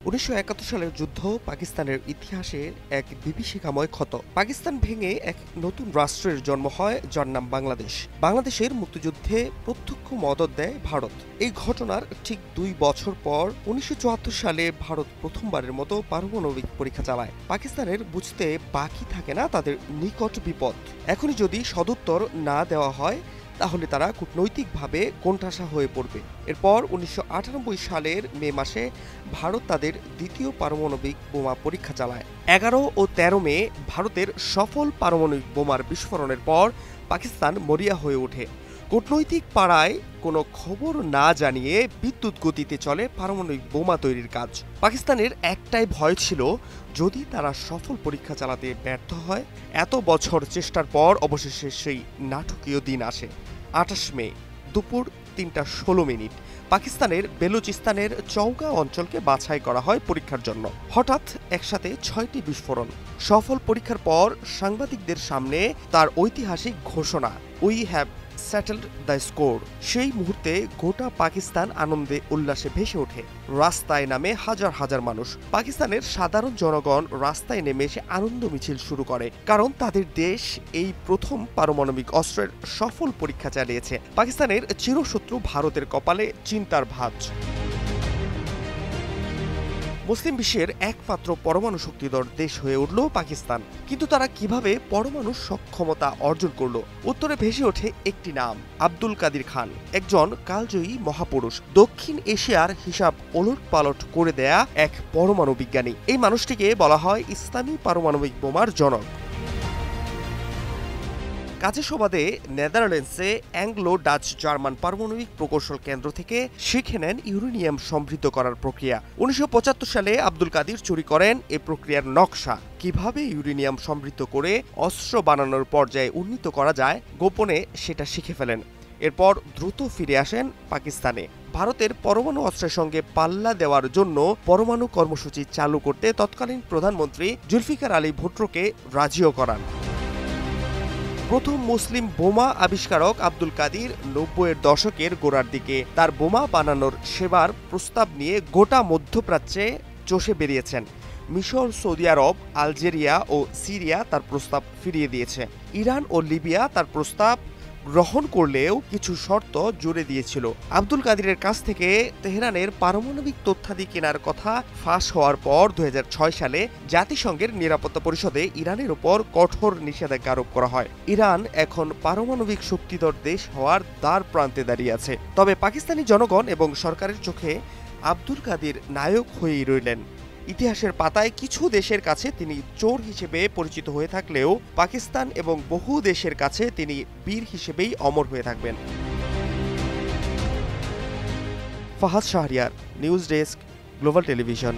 1971 সালের যুদ্ধ পাকিস্তানের ইতিহাসের এক বিভীষিকাময় ক্ষত। পাকিস্তান ভেঙে এক নতুন রাষ্ট্রের জন্ম হয়, যার নাম বাংলাদেশ। বাংলাদেশের মুক্তিযুদ্ধে প্রত্যক্ষ মদদ দেয় ভারত। এই ঘটনার ঠিক 2 বছর পর 1974 সালে ভারত প্রথমবারের মতো পারমাণবিক পরীক্ষা চালায়। পাকিস্তানের বুঝতে বাকি থাকে না তাদের নিকট বিপদ। এখনই যদি সদুত্তর না দেওয়া হয়, তাহলে তারা কূটনৈতিকভাবে কোণঠাসা হয়ে পড়বে। এরপর 1998 সালের মে মাসে ভারত তাদের দ্বিতীয় পারমাণবিক বোমা পরীক্ষা চালায়। 11 ও 13 মে ভারতের সফল পারমাণবিক বোমার বিস্ফোরণের পর পাকিস্তান মরিয়া হয়ে ওঠে। কূটনৈতিক পাড়ায় কোনো খবর না জানিয়ে বিদ্যুৎ গতিতে চলে পারমাণবিক বোমা তৈরির কাজ। পাকিস্তানের একটাই ভয় ছিল, যদি তারা সফল পরীক্ষা চালাতে ব্যর্থ হয়। এত বছর চেষ্টার পর অবশেষে সেই নাটকীয় দিন আসে। 28 মে দুপুর 3:16 পাকিস্তানের বেলুচিস্তানের চৌগা অঞ্চলকে বাছাই করা হয় পরীক্ষার জন্য। হঠাৎ একসাথে 6টি বিস্ফোরণ। সফল পরীক্ষার পর সাংবাদিকদের সামনে তার ঐতিহাসিক ঘোষণা, we have settled the score. সেই মুহূর্তে গোটা পাকিস্তান আনন্দে উল্লাসে ভেসে ওঠে। রাস্তায় নামে হাজার হাজার মানুষ। পাকিস্তানের সাধারণ জনগণ রাস্তায় নেমে এসে আনন্দ মিছিল শুরু করে, কারণ তাদের দেশ এই প্রথম পারমাণবিক অস্ত্রের সফল পরীক্ষা চালিয়েছে। পাকিস্তানের চিরশত্রু ভারতের কপালে চিন্তার ভাঁজ। মুসলিম বিশ্বের একমাত্র পরমাণু শক্তিধর দেশ হয়ে উঠল পাকিস্তান। কিন্তু তারা কিভাবে পরমাণু সক্ষমতা অর্জন করল? উত্তরে ভেসে ওঠে একটি নাম, আব্দুল কাদির খান, একজন কালজয়ী মহাপুরুষ, দক্ষিণ এশিয়ার হিসাব ওলটপালট করে দেয়া এক পরমাণু বিজ্ঞানী। এই মানুষটিকে বলা হয় ইসলামী পারমাণবিক বোমার জনক। কাজের সুবাদে নেদারল্যান্ডসে অ্যাংলো ডাচ জার্মান পারমাণবিক প্রকৌশল কেন্দ্র থেকে শিখে নেন ইউরেনিয়াম সমৃদ্ধ করার প্রক্রিয়া। 1975 সালে আব্দুল কাদির চুরি করেন এ প্রক্রিয়ার নকশা। কিভাবে ইউরেনিয়াম সমৃদ্ধ করে অস্ত্র বানানোর পর্যায়ে উন্নীত করা যায়, গোপনে সেটা শিখে ফেলেন। এরপর দ্রুত ফিরে আসেন পাকিস্তানে। ভারতের পরমাণু অস্ত্রের সঙ্গে পাল্লা দেওয়ার জন্য পরমাণু কর্মসূচি চালু করতে তৎকালীন প্রধানমন্ত্রী জুলফিকার আলী ভুট্টোকে রাজিও করান। প্রথম মুসলিম বোমা আবিষ্কারক আব্দুল কাদির 90-এর দশকের গোড়ার দিকে তার বোমা বানানোর সেবার প্রস্তাব নিয়ে গোটা মধ্যপ্রাচ্যে চষে বেরিয়েছেন। মিশর, সৌদি আরব, আলজেরিয়া ও সিরিয়া তার প্রস্তাব ফিরিয়ে দিয়েছে। ইরান ও লিবিয়া তার প্রস্তাব গ্রহণ করলেও কিছু শর্ত জুড়ে দিয়েছিল। আব্দুল কাদিরের কাছ থেকে তেহরানের পারমাণবিক তথ্যাদি কেনার কথা ফাঁস হওয়ার পর 2006 সালে জাতিসংঘের নিরাপত্তা পরিষদে ইরানের উপর কঠোর নিষেধাজ্ঞা আরোপ করা হয়। ইরান এখন পারমাণবিক শক্তিধর দেশ হওয়ার দ্বার প্রান্তে দাঁড়িয়ে আছে। তবে পাকিস্তানি জনগণ এবং সরকারের চোখে আব্দুল কাদির নায়ক হয়েই রইলেন। ইতিহাসের পাতায় কিছু দেশের কাছে তিনি চোর হিসেবে পরিচিত হয়ে থাকলেও পাকিস্তান এবং বহু দেশের কাছে তিনি বীর হিসেবেই অমর হয়ে থাকবেন। Fahad Shahriar, news desk, global television.